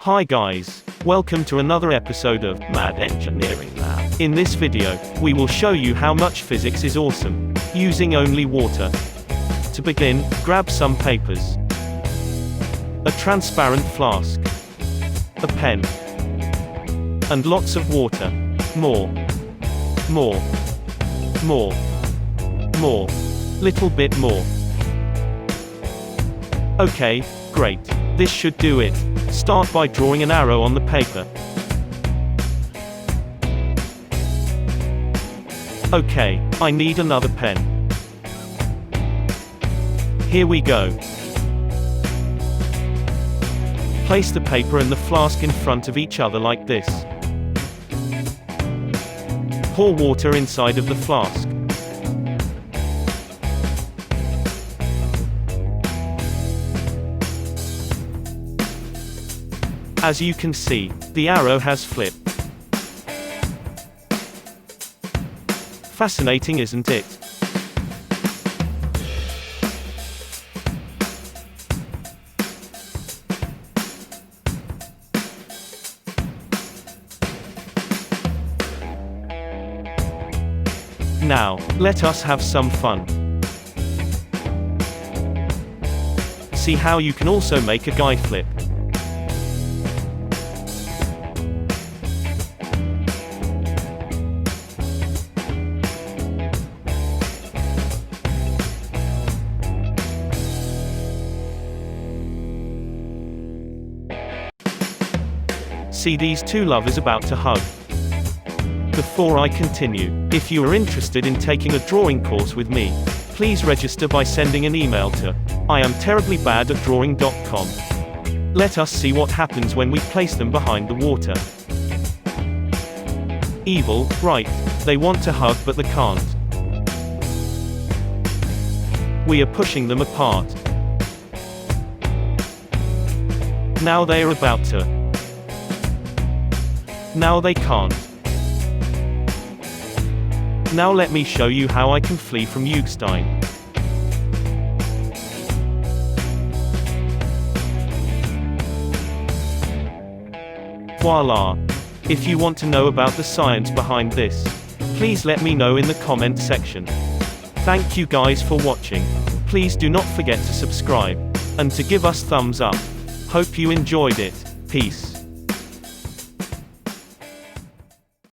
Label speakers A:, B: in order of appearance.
A: Hi guys, welcome to another episode of Mad Engineering Lab. In this video, we will show you how much physics is awesome, using only water. To begin, grab some papers, a transparent flask, a pen, and lots of water. More, little bit more. Okay, great. This should do it. Start by drawing an arrow on the paper. Okay, I need another pen. Here we go. Place the paper and the flask in front of each other like this. Pour water inside of the flask. As you can see, the arrow has flipped. Fascinating, isn't it? Now, let us have some fun. See how you can also make a guy flip. See these two lovers about to hug. Before I continue, if you are interested in taking a drawing course with me, please register by sending an email to iamterriblybad@drawing.com. Let us see what happens when we place them behind the water. Evil, right? They want to hug but they can't. We are pushing them apart. Now they are about to. Now they can't. Now let me show you how I can flee from YukStein. Voila! If you want to know about the science behind this, please let me know in the comment section. Thank you guys for watching. Please do not forget to subscribe, and to give us thumbs up. Hope you enjoyed it. Peace.